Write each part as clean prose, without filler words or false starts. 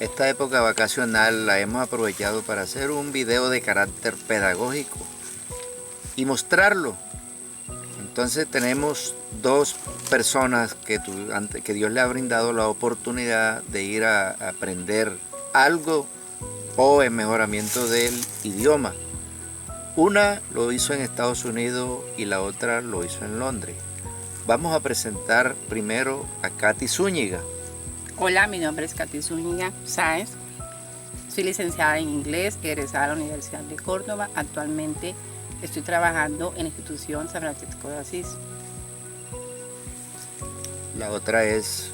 esta época vacacional la hemos aprovechado para hacer un video de carácter pedagógico y mostrarlo. Entonces tenemos dos personas que Dios le ha brindado la oportunidad de ir a aprender algo o el mejoramiento del idioma. Una lo hizo en Estados Unidos y la otra lo hizo en Londres. Vamos a presentar primero a Katy Zúñiga. Hola, mi nombre es Katy Zúñiga Sáenz. Soy licenciada en inglés, egresada de la Universidad de Córdoba. Actualmente estoy trabajando en la institución San Francisco de Asís. La otra es...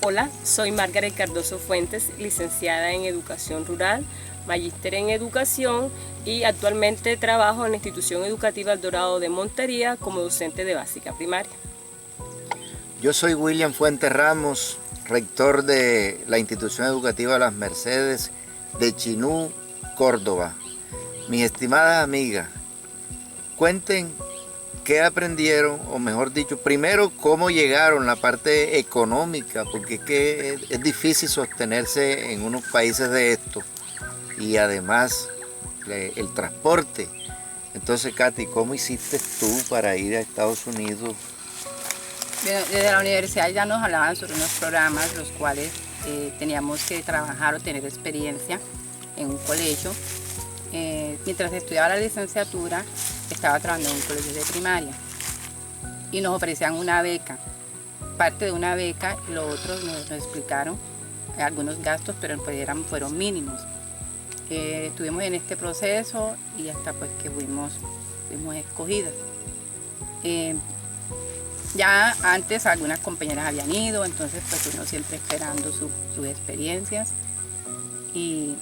Hola, soy Margaret Cardoso Fuentes, licenciada en Educación Rural, magíster en Educación y actualmente trabajo en la institución educativa El Dorado de Montería como docente de básica primaria. Yo soy William Fuentes Ramos, rector de la institución educativa Las Mercedes de Chinú, Córdoba. Mis estimadas amigas, cuenten qué aprendieron, o mejor dicho, primero cómo llegaron, la parte económica, porque es difícil sostenerse en unos países de estos, y además el transporte. Entonces, Katy, ¿cómo hiciste tú para ir a Estados Unidos? Desde la universidad ya nos hablaban sobre unos programas los cuales teníamos que trabajar o tener experiencia en un colegio. Mientras estudiaba la licenciatura, estaba trabajando en un colegio de primaria y nos ofrecían una beca. Parte de una beca, y lo otro nos explicaron algunos gastos, pero pues fueron mínimos. Estuvimos en este proceso y hasta pues que fuimos escogidas. Ya antes algunas compañeras habían ido, entonces pues uno siempre esperando sus experiencias. Y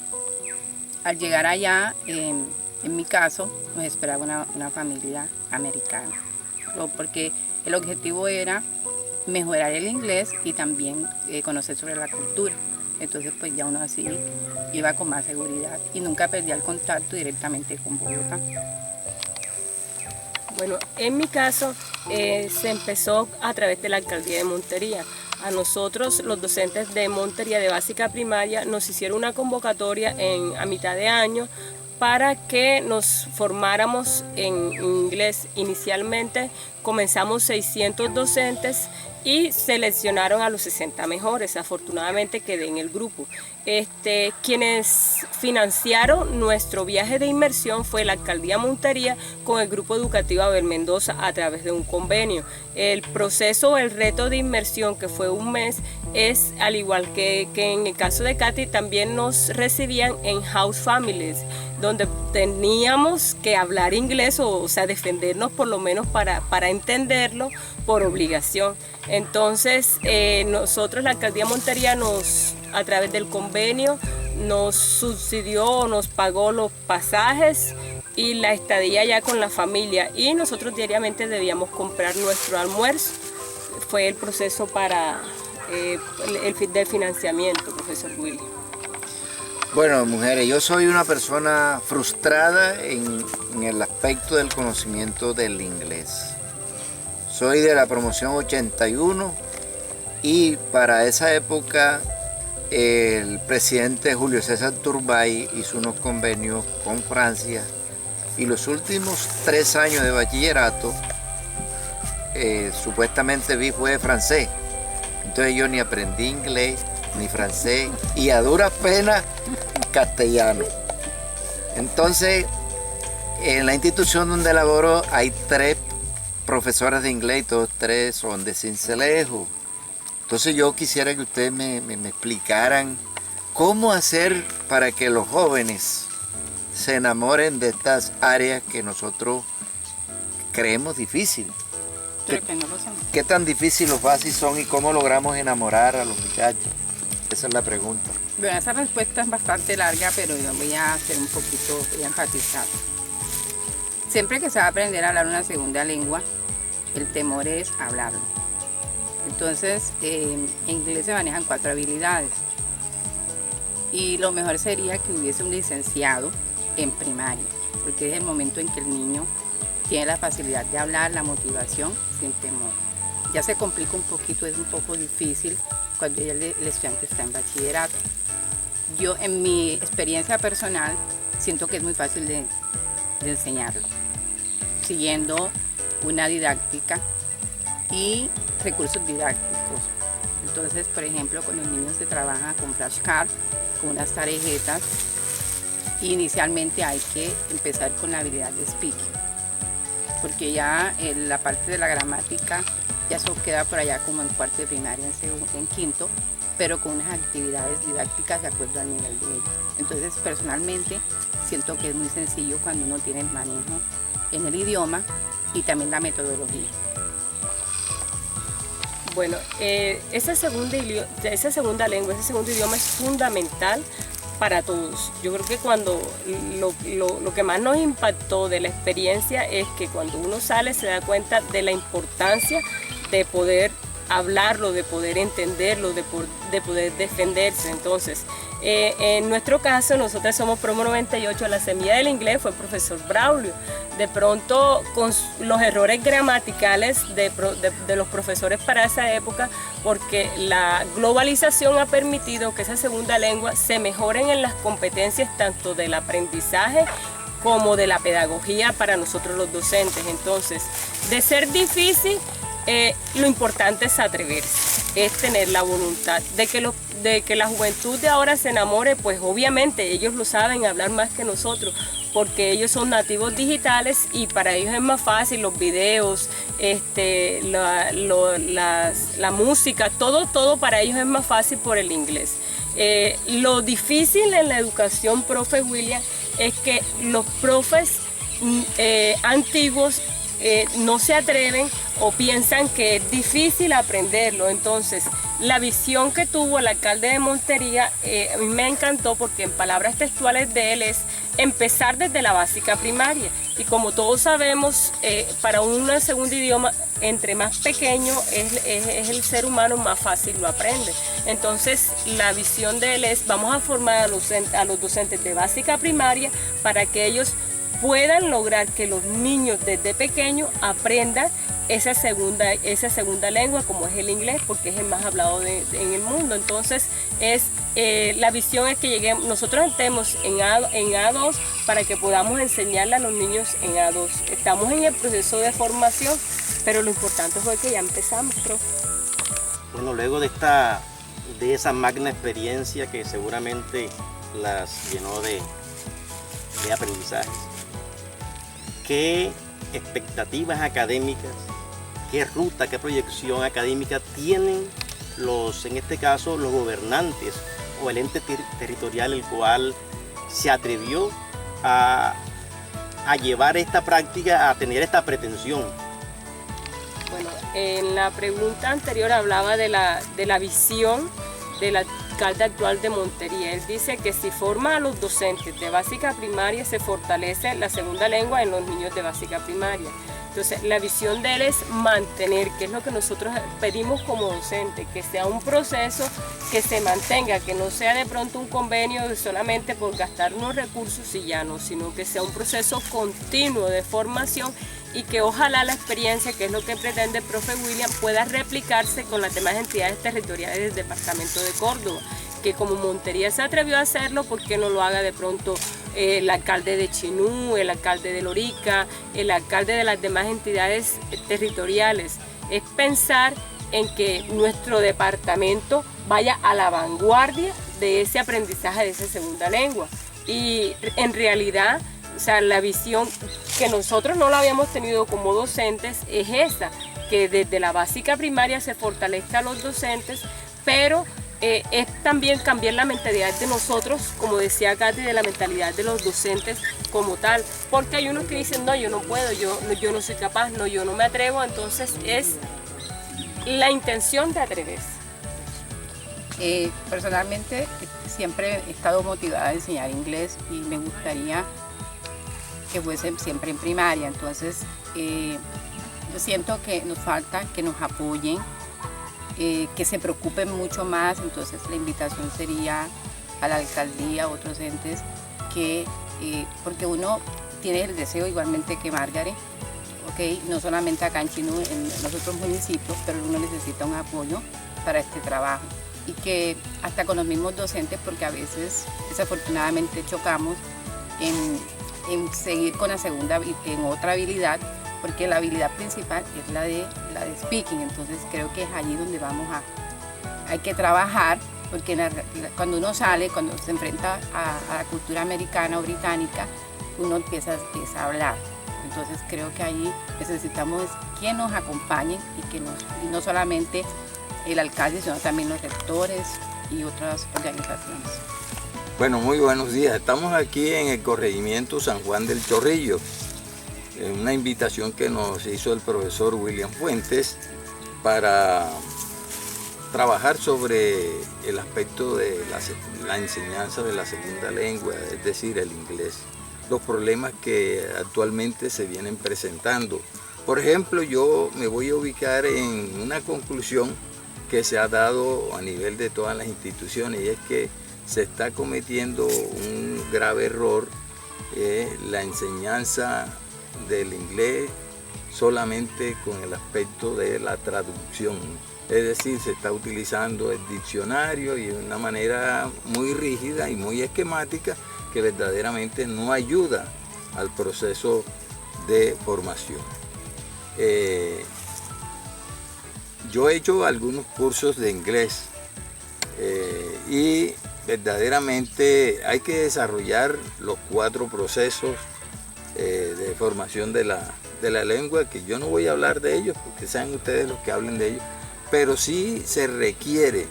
al llegar allá, en mi caso, nos esperaba una familia americana, porque el objetivo era mejorar el inglés y también conocer sobre la cultura. Entonces pues ya uno así iba con más seguridad y nunca perdía el contacto directamente con Bogotá. Bueno, en mi caso se empezó a través de la alcaldía de Montería. A nosotros, los docentes de Montería de básica primaria, nos hicieron una convocatoria a mitad de año para que nos formáramos en inglés. Inicialmente comenzamos 600 docentes y seleccionaron a los 60 mejores. Afortunadamente quedé en el grupo. Quienes financiaron nuestro viaje de inmersión fue la alcaldía Montería con el grupo educativo Abel Mendoza a través de un convenio. El proceso, el reto de inmersión, que fue un mes, es al igual que en el caso de Katy, también nos recibían en house families, donde teníamos que hablar inglés, o sea, defendernos por lo menos para entenderlo por obligación. Entonces, nosotros, la alcaldía Montería, a través del convenio, nos subsidió, nos pagó los pasajes y la estadía ya con la familia, y nosotros diariamente debíamos comprar nuestro almuerzo. Fue el proceso para del financiamiento, profesor Willy. Bueno, mujeres, yo soy una persona frustrada en el aspecto del conocimiento del inglés. Soy de la promoción 81 y para esa época el presidente Julio César Turbay hizo unos convenios con Francia y los últimos 3 años de bachillerato supuestamente fue francés. Entonces yo ni aprendí inglés ni francés y a duras penas castellano. Entonces en la institución donde laboro hay 3 profesoras de inglés y todos 3 son de Sincelejo. Entonces yo quisiera que ustedes me explicaran cómo hacer para que los jóvenes se enamoren de estas áreas que nosotros creemos difíciles. ¿Qué tan difícil o fácil son y cómo logramos enamorar a los muchachos? Esa es la pregunta. Bueno, esa respuesta es bastante larga, pero yo voy a hacer voy a enfatizar. Siempre que se va a aprender a hablar una segunda lengua, el temor es hablarlo. Entonces, en inglés se manejan 4 habilidades. Y lo mejor sería que hubiese un licenciado en primaria, porque es el momento en que el niño tiene la facilidad de hablar, la motivación, sin temor. Ya se complica un poquito, es un poco difícil cuando ya el estudiante está en bachillerato. Yo, en mi experiencia personal, siento que es muy fácil de enseñarlo, siguiendo una didáctica y recursos didácticos. Entonces, por ejemplo, con los niños se trabaja con flashcards, con unas tarjetas. Inicialmente hay que empezar con la habilidad de speaking, porque ya la parte de la gramática ya eso queda por allá como en cuarto de primaria, en quinto, pero con unas actividades didácticas de acuerdo al nivel de ellos. Entonces, personalmente, siento que es muy sencillo cuando uno tiene el manejo en el idioma y también la metodología. Bueno, esa segunda lengua, ese segundo idioma es fundamental para todos. Yo creo que cuando lo que más nos impactó de la experiencia es que cuando uno sale se da cuenta de la importancia de poder hablarlo, de poder entenderlo, de poder defenderse. Entonces, en nuestro caso, nosotros somos promo 98, la semilla del inglés fue el profesor Braulio. De pronto, con los errores gramaticales de los profesores para esa época, porque la globalización ha permitido que esa segunda lengua se mejoren en las competencias tanto del aprendizaje como de la pedagogía para nosotros los docentes. Entonces, de ser difícil, lo importante es atreverse, es tener la voluntad de que la juventud de ahora se enamore. Pues obviamente ellos lo saben hablar más que nosotros, porque ellos son nativos digitales y para ellos es más fácil los videos, la música, todo para ellos es más fácil por el inglés. Lo difícil en la educación, profe William, es que los profes antiguos no se atreven o piensan que es difícil aprenderlo. Entonces, la visión que tuvo el alcalde de Montería a mí me encantó, porque en palabras textuales de él es empezar desde la básica primaria. Y como todos sabemos, para un segundo idioma, entre más pequeño es el ser humano, más fácil lo aprende. Entonces, la visión de él es: vamos a formar a los docentes de básica primaria para que ellos puedan lograr que los niños desde pequeños aprendan esa segunda lengua, como es el inglés, porque es el más hablado en el mundo. Entonces, la visión es que nosotros estemos en A2 para que podamos enseñarle a los niños en A2. Estamos en el proceso de formación, pero lo importante fue que ya empezamos, profe. Bueno, luego de esa magna experiencia que seguramente las llenó de aprendizajes, ¿qué expectativas académicas, qué ruta, qué proyección académica tienen en este caso, los gobernantes o el ente territorial el cual se atrevió a llevar esta práctica, a tener esta pretensión? Bueno, en la pregunta anterior hablaba de la visión del alcalde actual de Montería. Él dice que si forma a los docentes de básica primaria, se fortalece la segunda lengua en los niños de básica primaria. Entonces, la visión de él es mantener, que es lo que nosotros pedimos como docente, que sea un proceso que se mantenga, que no sea de pronto un convenio solamente por gastar unos recursos y ya no, sino que sea un proceso continuo de formación, y que ojalá la experiencia, que es lo que pretende el profe William, pueda replicarse con las demás entidades territoriales del departamento de Córdoba, que como Montería se atrevió a hacerlo, ¿por qué no lo haga de pronto el alcalde de Chinú, el alcalde de Lorica, el alcalde de las demás entidades territoriales? Es pensar en que nuestro departamento vaya a la vanguardia de ese aprendizaje de esa segunda lengua. Y en realidad, o sea, la visión que nosotros no la habíamos tenido como docentes es esa, que desde la básica primaria se fortalezca a los docentes, pero es también cambiar la mentalidad de nosotros, como decía Katy, de la mentalidad de los docentes como tal, porque hay unos que dicen: no, yo no puedo, yo no soy capaz, no, yo no me atrevo. Entonces es la intención de atreverse. Personalmente siempre he estado motivada a enseñar inglés y me gustaría que fuese siempre en primaria. Entonces yo siento que nos falta que nos apoyen, que se preocupen mucho más. Entonces la invitación sería a la alcaldía, a otros entes, porque uno tiene el deseo igualmente que Margaret, ¿okay? No solamente acá en Chinú, en los otros municipios, pero uno necesita un apoyo para este trabajo. y que hasta con los mismos docentes, porque a veces desafortunadamente chocamos en seguir con la segunda, en otra habilidad, porque la habilidad principal es la de speaking. Entonces creo que es allí donde hay que trabajar, porque cuando uno sale, cuando se enfrenta a la cultura americana o británica, uno empieza a hablar. Entonces creo que allí necesitamos que nos acompañen y no solamente el alcalde, sino también los rectores y otras organizaciones. Bueno, muy buenos días. Estamos aquí en el corregimiento San Juan del Chorrillo. Una invitación que nos hizo el profesor William Fuentes para trabajar sobre el aspecto de la enseñanza de la segunda lengua, es decir, el inglés. Los problemas que actualmente se vienen presentando. Por ejemplo, yo me voy a ubicar en una conclusión que se ha dado a nivel de todas las instituciones, y es que se está cometiendo un grave error, la enseñanza del inglés solamente con el aspecto de la traducción. Es decir, se está utilizando el diccionario y de una manera muy rígida y muy esquemática que verdaderamente no ayuda al proceso de formación. Yo he hecho algunos cursos de inglés y verdaderamente hay que desarrollar los 4 procesos de formación de la lengua, que yo no voy a hablar de ellos porque sean ustedes los que hablen de ellos, pero sí se requiere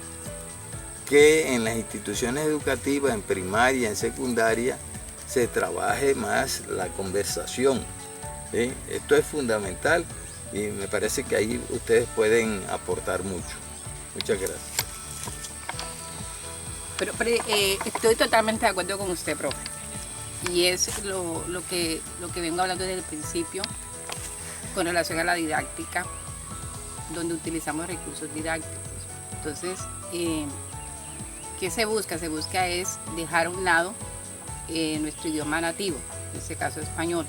que en las instituciones educativas, en primaria, en secundaria, se trabaje más la conversación. ¿Sí? Esto es fundamental y me parece que ahí ustedes pueden aportar mucho. Muchas gracias. Pero estoy totalmente de acuerdo con usted, profe. Y es lo que vengo hablando desde el principio con relación a la didáctica, donde utilizamos recursos didácticos. Entonces, ¿qué se busca? Se busca es dejar a un lado nuestro idioma nativo, en este caso español,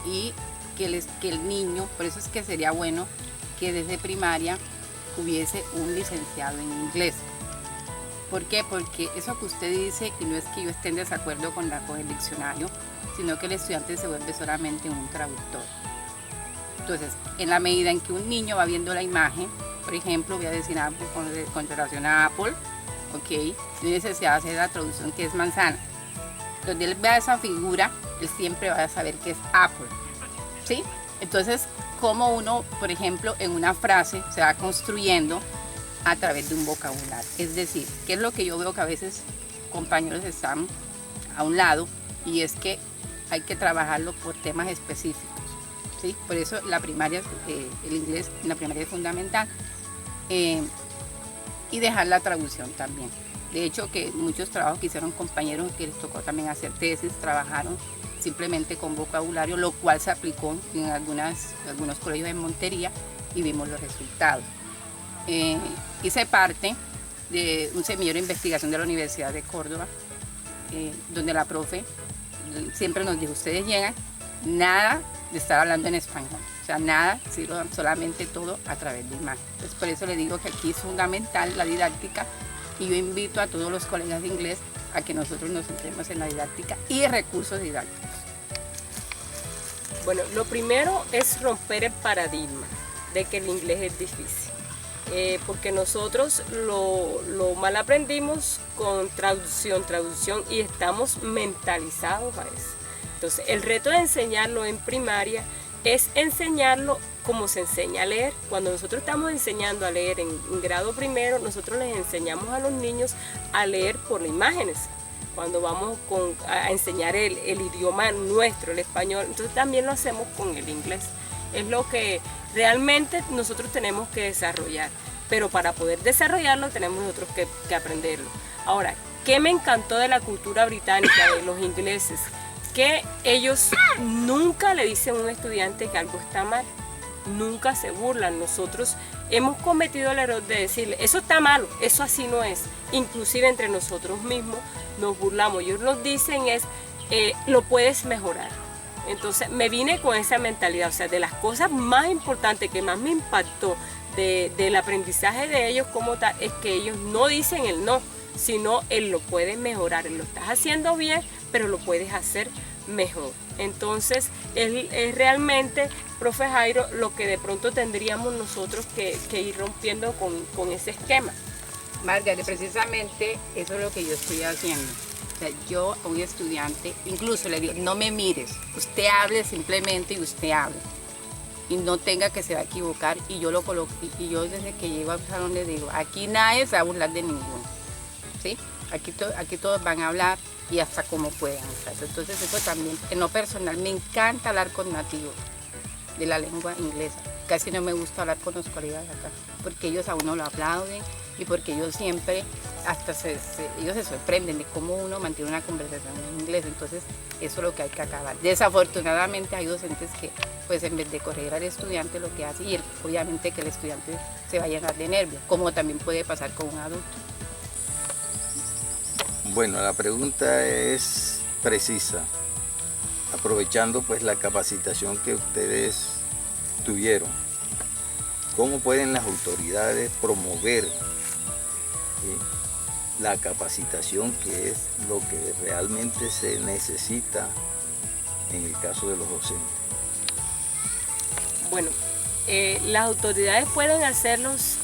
y que el niño, por eso es que sería bueno que desde primaria hubiese un licenciado en inglés. ¿Por qué? Porque eso que usted dice, y no es que yo esté en desacuerdo con el diccionario, sino que el estudiante se vuelve solamente un traductor. Entonces, en la medida en que un niño va viendo la imagen, por ejemplo, voy a decir Apple con relación a Apple, ok, no hay necesidad de hacer la traducción que es manzana. Donde él vea esa figura, él siempre va a saber que es Apple, ¿sí? Entonces, como uno, por ejemplo, en una frase se va construyendo a través de un vocabulario. Es decir, ¿qué es lo que yo veo que a veces compañeros están a un lado? Y es que hay que trabajarlo por temas específicos, ¿sí? Por eso la primaria, el inglés en la primaria es fundamental. Y dejar la traducción también. De hecho, que muchos trabajos que hicieron compañeros que les tocó también hacer tesis, trabajaron simplemente con vocabulario, lo cual se aplicó en algunos colegios de Montería y vimos los resultados. Hice parte de un semillero de investigación de la Universidad de Córdoba, donde la profe siempre nos dijo, ustedes llegan, nada de estar hablando en español, o sea, nada, solamente todo a través de imagen. Entonces, por eso le digo que aquí es fundamental la didáctica, y yo invito a todos los colegas de inglés a que nosotros nos centremos en la didáctica y recursos didácticos. Bueno, lo primero es romper el paradigma de que el inglés es difícil. Porque nosotros lo mal aprendimos con traducción y estamos mentalizados a eso. Entonces, el reto de enseñarlo en primaria es enseñarlo como se enseña a leer. Cuando nosotros estamos enseñando a leer en grado primero, nosotros les enseñamos a los niños a leer por imágenes. Cuando vamos a enseñar el idioma nuestro, el español, entonces también lo hacemos con el inglés. Es lo que realmente nosotros tenemos que desarrollar, pero para poder desarrollarlo tenemos nosotros que aprenderlo. Ahora, ¿qué me encantó de la cultura británica, de los ingleses? Que ellos nunca le dicen a un estudiante que algo está mal, nunca se burlan. Nosotros hemos cometido el error de decirle, eso está malo, eso así no es. Inclusive entre nosotros mismos nos burlamos. Ellos nos dicen lo puedes mejorar. Entonces me vine con esa mentalidad, o sea, de las cosas más importantes que más me impactó del aprendizaje de ellos como tal es que ellos no dicen el no, sino él lo puede mejorar. Él lo estás haciendo bien, pero lo puedes hacer mejor. Entonces es realmente, profe Jairo, lo que de pronto tendríamos nosotros que ir rompiendo con ese esquema. Margaret, precisamente eso es lo que yo estoy haciendo. O sea, yo a un estudiante, incluso le digo, no me mires, usted hable simplemente y usted hable. Y no tenga que se va a equivocar, y yo lo coloco, y yo desde que llego al salón le digo, aquí nadie se va a burlar de ninguno, ¿sí? Aquí todos van a hablar y hasta como puedan. Entonces eso también, en lo personal, me encanta hablar con nativos de la lengua inglesa. Casi no me gusta hablar con los colegas de acá, porque ellos a uno lo aplauden y porque ellos siempre, hasta ellos se sorprenden de cómo uno mantiene una conversación en inglés. Entonces eso es lo que hay que acabar. Desafortunadamente hay docentes que, pues en vez de corregir al estudiante, lo que hace, y obviamente que el estudiante se va a llenar de nervios, como también puede pasar con un adulto. Bueno, la pregunta es precisa, aprovechando pues la capacitación que ustedes tuvieron. ¿Cómo pueden las autoridades promover la capacitación, que es lo que realmente se necesita en el caso de los docentes? Bueno, las autoridades pueden hacerlos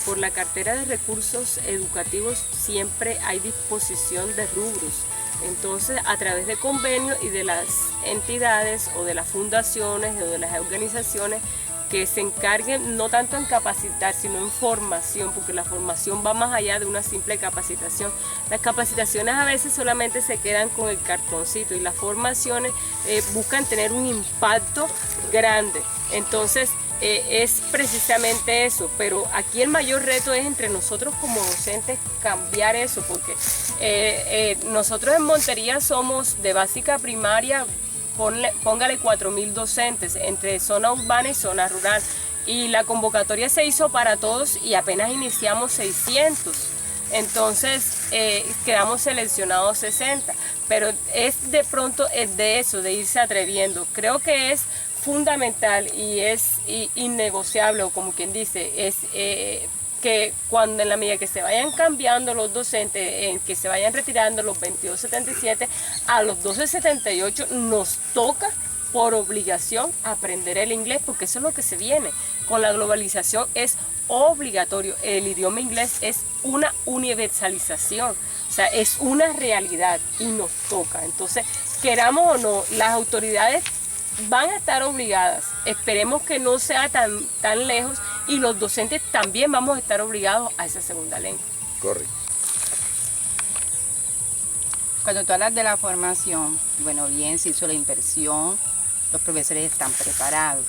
por la cartera de recursos educativos. Siempre hay disposición de rubros. Entonces, a través de convenios y de las entidades o de las fundaciones o de las organizaciones que se encarguen no tanto en capacitar, sino en formación, porque la formación va más allá de una simple capacitación. Las capacitaciones a veces solamente se quedan con el cartoncito, y las formaciones buscan tener un impacto grande. Entonces, es precisamente eso, pero aquí el mayor reto es entre nosotros como docentes cambiar eso, porque nosotros en Montería somos de básica primaria, póngale 4.000 docentes entre zona urbana y zona rural, y la convocatoria se hizo para todos y apenas iniciamos 600. Entonces quedamos seleccionados 60, pero es de pronto de eso, de irse atreviendo. Creo que es fundamental y es innegociable, o como quien dice, es que cuando en la medida que se vayan cambiando los docentes, que se vayan retirando los 2277, a los 1278 nos toca por obligación aprender el inglés, porque eso es lo que se viene. Con la globalización es obligatorio. El idioma inglés es una universalización, o sea, es una realidad y nos toca. Entonces, queramos o no, las autoridades van a estar obligadas. Esperemos que no sea tan lejos, y los docentes también vamos a estar obligados a esa segunda lengua. Correcto. Cuando tú hablas de la formación, bueno, bien, se hizo la inversión, los profesores están preparados,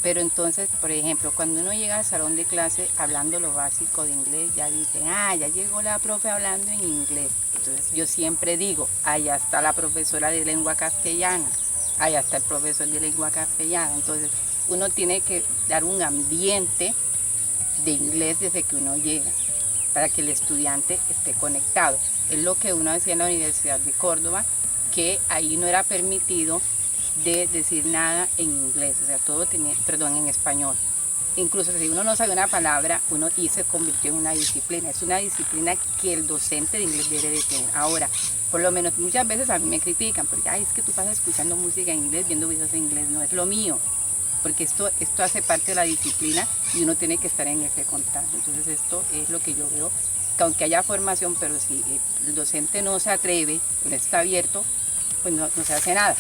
pero entonces, por ejemplo, cuando uno llega al salón de clase hablando lo básico de inglés, ya dicen, ya llegó la profe hablando en inglés. Entonces yo siempre digo, allá está la profesora de lengua castellana, allá está el profesor de lengua castellana. Entonces uno tiene que dar un ambiente de inglés desde que uno llega, para que el estudiante esté conectado. Es lo que uno hacía en la Universidad de Córdoba, que ahí no era permitido de decir nada en inglés, o sea, todo tenía, perdón, en español. Incluso si uno no sabe una palabra, uno y se convirtió en una disciplina. Es una disciplina que el docente de inglés debe de tener. Ahora, por lo menos muchas veces a mí me critican, porque es que tú pasas escuchando música en inglés, viendo videos en inglés. No es lo mío, porque esto hace parte de la disciplina y uno tiene que estar en ese contacto. Entonces esto es lo que yo veo, que aunque haya formación, pero si el docente no se atreve, no está abierto, pues no se hace nada.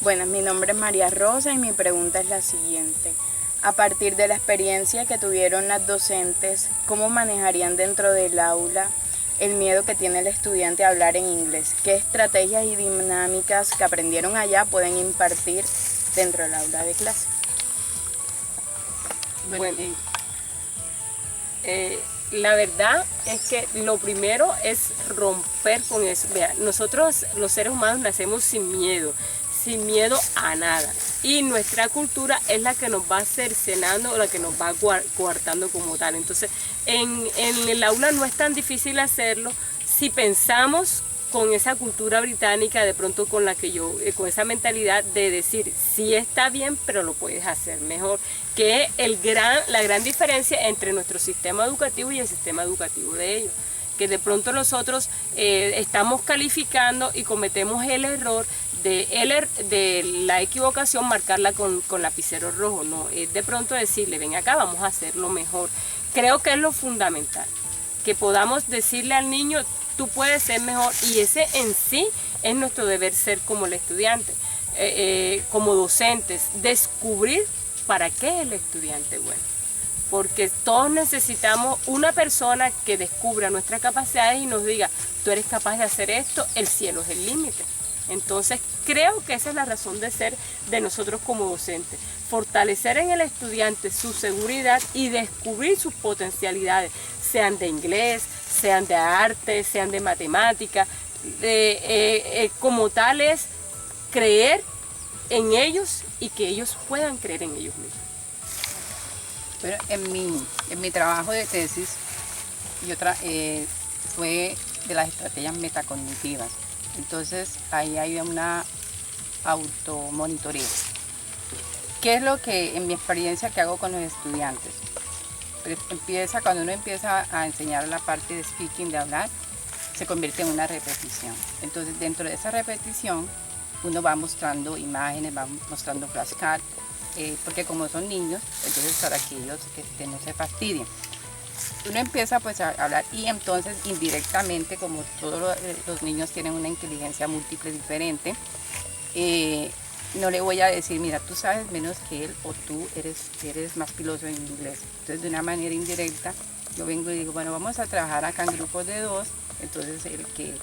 Bueno, mi nombre es María Rosa y mi pregunta es la siguiente. A partir de la experiencia que tuvieron las docentes, ¿cómo manejarían dentro del aula el miedo que tiene el estudiante a hablar en inglés? ¿Qué estrategias y dinámicas que aprendieron allá pueden impartir dentro del aula de clase? Bueno, la verdad es que lo primero es romper con eso. Vea, nosotros los seres humanos nacemos sin miedo a nada, y nuestra cultura es la que nos va cercenando o la que nos va coartando como tal. Entonces en el aula no es tan difícil hacerlo si pensamos con esa cultura británica, de pronto con la que yo, con esa mentalidad de decir, sí está bien, pero lo puedes hacer mejor, que es la gran diferencia entre nuestro sistema educativo y el sistema educativo de ellos, que de pronto nosotros estamos calificando y cometemos el error de la equivocación, marcarla con lapicero rojo. No, es de pronto decirle, ven acá, vamos a hacerlo mejor. Creo que es lo fundamental, que podamos decirle al niño, tú puedes ser mejor, y ese en sí es nuestro deber ser como el estudiante, como docentes, descubrir para qué es el estudiante bueno. Porque todos necesitamos una persona que descubra nuestras capacidades y nos diga, tú eres capaz de hacer esto, el cielo es el límite. Entonces creo que esa es la razón de ser de nosotros como docentes, fortalecer en el estudiante su seguridad y descubrir sus potencialidades, sean de inglés, sean de arte, sean de matemática, como tal es creer en ellos y que ellos puedan creer en ellos mismos. Bueno, en mi trabajo de tesis fue de las estrategias metacognitivas. Entonces ahí hay una automonitoreo. ¿Qué es lo que en mi experiencia que hago con los estudiantes? Cuando uno empieza a enseñar la parte de speaking, de hablar, se convierte en una repetición. Entonces dentro de esa repetición uno va mostrando imágenes, va mostrando flashcards, porque como son niños, entonces para que ellos no se fastidien. Uno empieza pues a hablar y entonces indirectamente, como todos los niños tienen una inteligencia múltiple diferente, no le voy a decir, mira, tú sabes menos que él o tú eres más piloso en inglés. Entonces de una manera indirecta yo vengo y digo, bueno, vamos a trabajar acá en grupos de 2. Entonces el que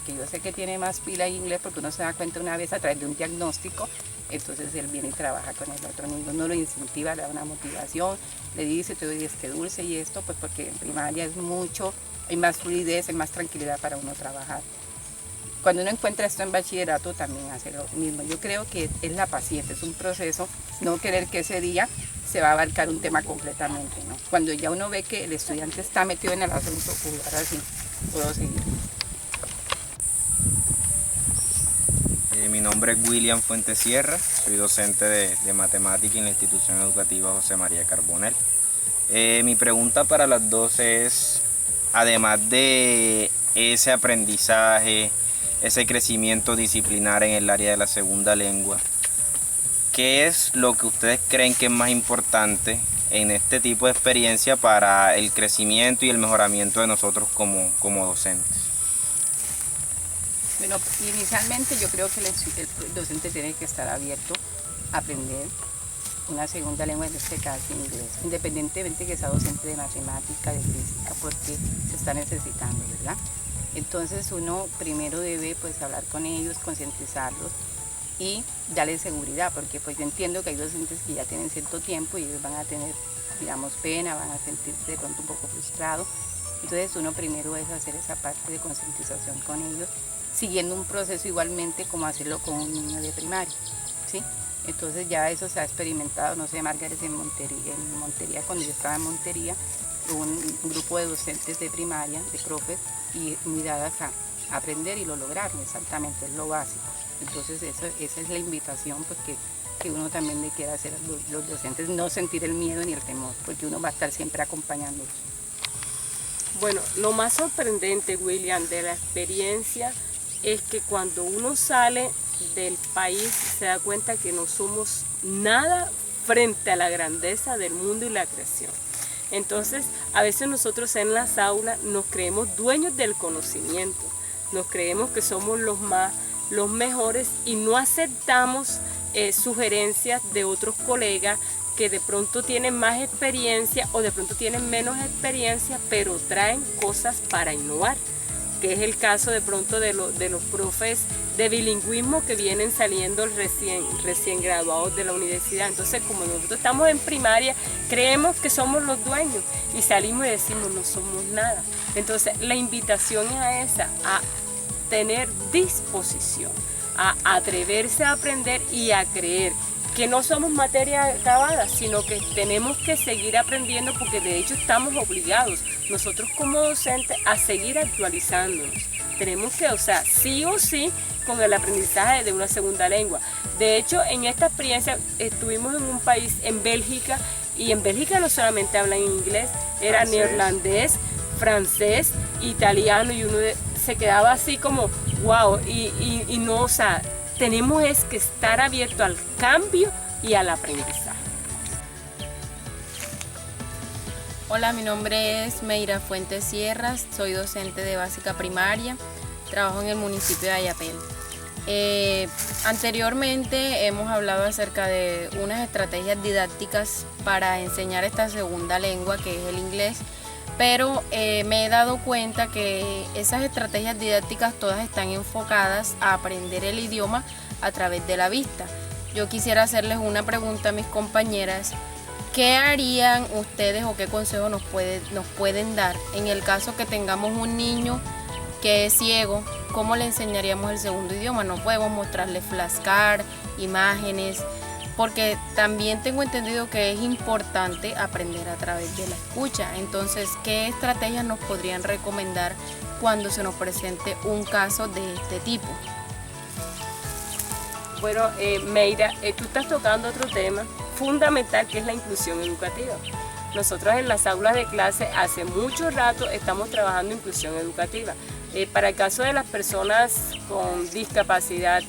yo sé que tiene más pila en inglés, porque uno se da cuenta una vez a través de un diagnóstico, entonces él viene y trabaja con el otro niño, no lo incentiva, le da una motivación, le dice, te doy este dulce y esto, pues porque en primaria hay más fluidez, hay más tranquilidad para uno trabajar. Cuando uno encuentra esto en bachillerato también hace lo mismo. Yo creo que es la paciencia, es un proceso, no querer que ese día se va a abarcar un tema completamente, ¿no? Cuando ya uno ve que el estudiante está metido en el asunto, pues ahora sí puedo seguir. Mi nombre es William Fuentes Sierra, soy docente de matemática en la institución educativa José María Carbonell. Mi pregunta para las dos es, además de ese aprendizaje, ese crecimiento disciplinar en el área de la segunda lengua, ¿qué es lo que ustedes creen que es más importante en este tipo de experiencia para el crecimiento y el mejoramiento de nosotros como docentes? Bueno, inicialmente yo creo que el docente tiene que estar abierto a aprender una segunda lengua, en este caso inglés, independientemente que sea docente de matemática, de física, porque se está necesitando, ¿verdad? Entonces uno primero debe pues hablar con ellos, concientizarlos y darles seguridad, porque pues yo entiendo que hay docentes que ya tienen cierto tiempo y ellos van a tener, digamos, pena, van a sentirse de pronto un poco frustrados. Entonces uno primero es hacer esa parte de concientización con ellos, siguiendo un proceso igualmente como hacerlo con un niño de primaria, ¿sí? Entonces ya eso se ha experimentado, no sé, Margaret, en Montería, cuando yo estaba en Montería, hubo un grupo de docentes de primaria, de profes, y muy dadas a aprender y lo lograron, exactamente, es lo básico. Entonces esa es la invitación porque que uno también le queda hacer a los docentes, no sentir el miedo ni el temor, porque uno va a estar siempre acompañándolos. Bueno, lo más sorprendente, William, de la experiencia es que cuando uno sale del país se da cuenta que no somos nada frente a la grandeza del mundo y la creación. Entonces, a veces nosotros en las aulas nos creemos dueños del conocimiento, nos creemos que somos los mejores y no aceptamos sugerencias de otros colegas que de pronto tienen más experiencia o de pronto tienen menos experiencia, pero traen cosas para innovar, que es el caso de pronto de los profes de bilingüismo que vienen saliendo recién graduados de la universidad. Entonces, como nosotros estamos en primaria, creemos que somos los dueños y salimos y decimos no somos nada. Entonces, la invitación es a esa, a tener disposición, a atreverse a aprender y a creer que no somos materia acabada, sino que tenemos que seguir aprendiendo porque de hecho estamos obligados nosotros como docentes a seguir actualizándonos. Tenemos que, o sea, sí o sí con el aprendizaje de una segunda lengua. De hecho, en esta experiencia estuvimos en un país, en Bélgica, y en Bélgica no solamente hablan inglés, era neerlandés, francés, italiano, y uno se quedaba así como, wow, y no, o sea, tenemos es que estar abiertos al cambio y al aprendizaje. Hola, mi nombre es Meira Fuentes Sierras, soy docente de básica primaria, trabajo en el municipio de Ayapel. Anteriormente hemos hablado acerca de unas estrategias didácticas para enseñar esta segunda lengua que es el inglés, pero me he dado cuenta que esas estrategias didácticas todas están enfocadas a aprender el idioma a través de la vista. Yo quisiera hacerles una pregunta a mis compañeras. ¿Qué harían ustedes o qué consejos nos pueden dar en el caso que tengamos un niño que es ciego? ¿Cómo le enseñaríamos el segundo idioma? No podemos mostrarle flashcards, imágenes, porque también tengo entendido que es importante aprender a través de la escucha. Entonces, ¿qué estrategias nos podrían recomendar cuando se nos presente un caso de este tipo? Bueno, Meira, tú estás tocando otro tema fundamental que es la inclusión educativa. Nosotros en las aulas de clase hace mucho rato estamos trabajando inclusión educativa. Para el caso de las personas con discapacidad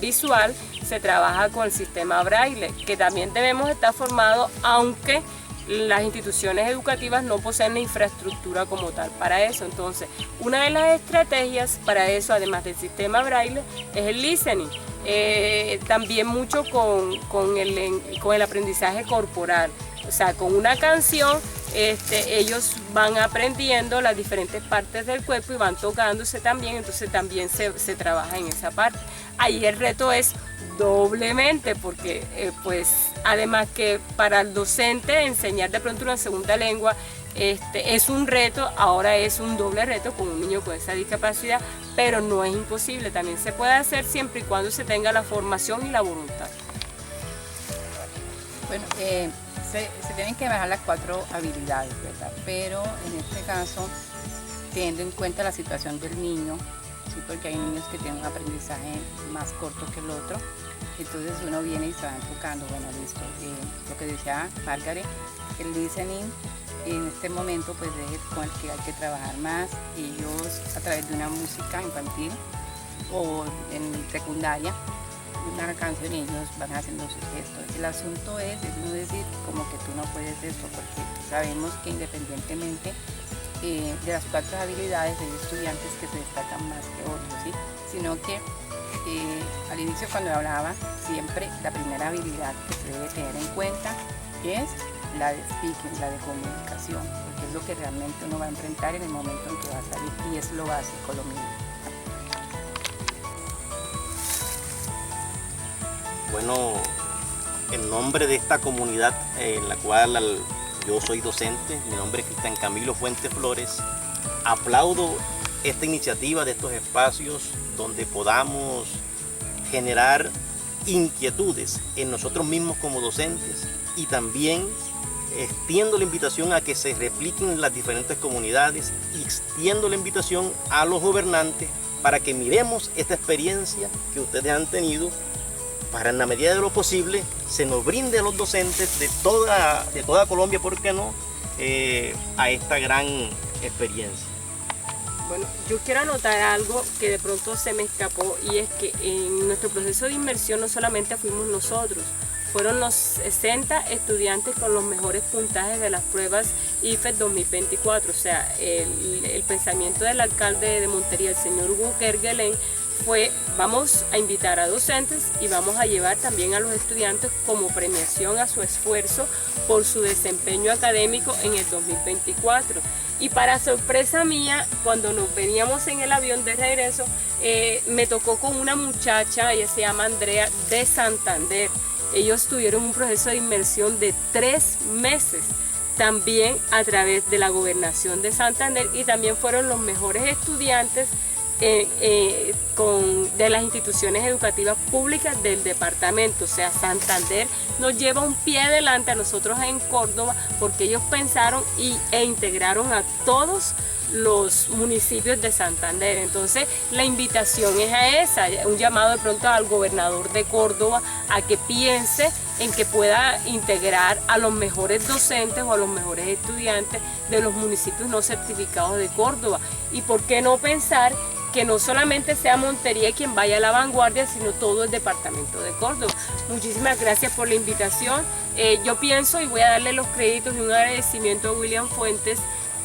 visual, se trabaja con el sistema Braille, que también debemos estar formados, aunque las instituciones educativas no poseen la infraestructura como tal para eso. Entonces, una de las estrategias para eso, además del sistema Braille, es el listening. También mucho con el aprendizaje corporal. O sea, con una canción ellos van aprendiendo las diferentes partes del cuerpo y van tocándose también, entonces también se trabaja en esa parte. Ahí el reto es doblemente, porque pues además que para el docente enseñar de pronto una segunda lengua es un reto, ahora es un doble reto con un niño con esa discapacidad, pero no es imposible, también se puede hacer siempre y cuando se tenga la formación y la voluntad. Bueno, se tienen que bajar las 4 habilidades, ¿verdad? Pero en este caso, teniendo en cuenta la situación del niño, ¿sí? Porque hay niños que tienen un aprendizaje más corto que el otro, entonces uno viene y se va enfocando. Bueno, listo, lo que decía Margaret, el listening en este momento pues es con el que hay que trabajar más. Ellos a través de una música infantil o en secundaria, una canción, y ellos van haciendo sus gestos. El asunto es no decir como que tú no puedes esto, porque sabemos que independientemente de las 4 habilidades hay estudiantes que se destacan más que otros, ¿sí? Sino que al inicio cuando hablaba, siempre la primera habilidad que se debe tener en cuenta es la de speaking, la de comunicación, porque es lo que realmente uno va a enfrentar en el momento en que va a salir, y es lo básico, lo mínimo. Bueno, en nombre de esta comunidad en la cual yo soy docente, mi nombre es Cristian Camilo Fuentes Flores, aplaudo esta iniciativa de estos espacios donde podamos generar inquietudes en nosotros mismos como docentes, y también extiendo la invitación a que se repliquen en las diferentes comunidades, y extiendo la invitación a los gobernantes para que miremos esta experiencia que ustedes han tenido, para en la medida de lo posible se nos brinde a los docentes de toda Colombia, ¿por qué no?, a esta gran experiencia. Bueno, yo quiero anotar algo que de pronto se me escapó, y es que en nuestro proceso de inmersión no solamente fuimos nosotros, fueron los 60 estudiantes con los mejores puntajes de las pruebas IFES 2024. O sea, el pensamiento del alcalde de Montería, el señor Hugo Kerguelen, fue: vamos a invitar a docentes y vamos a llevar también a los estudiantes como premiación a su esfuerzo por su desempeño académico en el 2024. Y para sorpresa mía, cuando nos veníamos en el avión de regreso, me tocó con una muchacha, ella se llama Andrea, de Santander. Ellos tuvieron un proceso de inmersión de 3 meses, también a través de la Gobernación de Santander, y también fueron los mejores estudiantes de las instituciones educativas públicas del departamento. O sea, Santander nos lleva un pie adelante a nosotros en Córdoba, porque ellos pensaron e integraron a todos los municipios de Santander. Entonces la invitación es a esa, un llamado de pronto al gobernador de Córdoba a que piense en que pueda integrar a los mejores docentes o a los mejores estudiantes de los municipios no certificados de Córdoba. Y por qué no pensar que no solamente sea Montería quien vaya a la vanguardia, sino todo el departamento de Córdoba. Muchísimas gracias por la invitación. Yo pienso, y voy a darle los créditos y un agradecimiento a William Fuentes,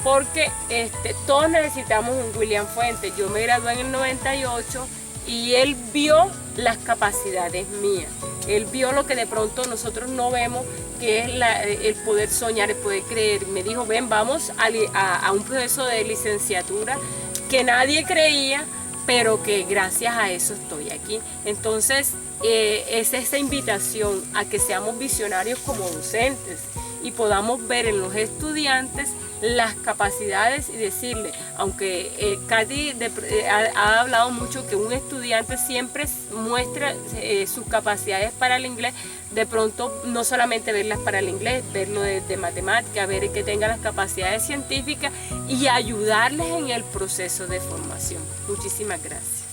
porque todos necesitamos un William Fuentes. Yo me gradué en el 98 y él vio las capacidades mías. Él vio lo que de pronto nosotros no vemos, que es el poder soñar, el poder creer. Me dijo, ven, vamos a un proceso de licenciatura que nadie creía, pero que gracias a eso estoy aquí. Entonces, es esa invitación a que seamos visionarios como docentes y podamos ver en los estudiantes las capacidades y decirle, aunque Katy ha hablado mucho que un estudiante siempre muestra sus capacidades para el inglés, de pronto no solamente verlas para el inglés, verlo de matemática, ver que tengan las capacidades científicas y ayudarles en el proceso de formación. Muchísimas gracias.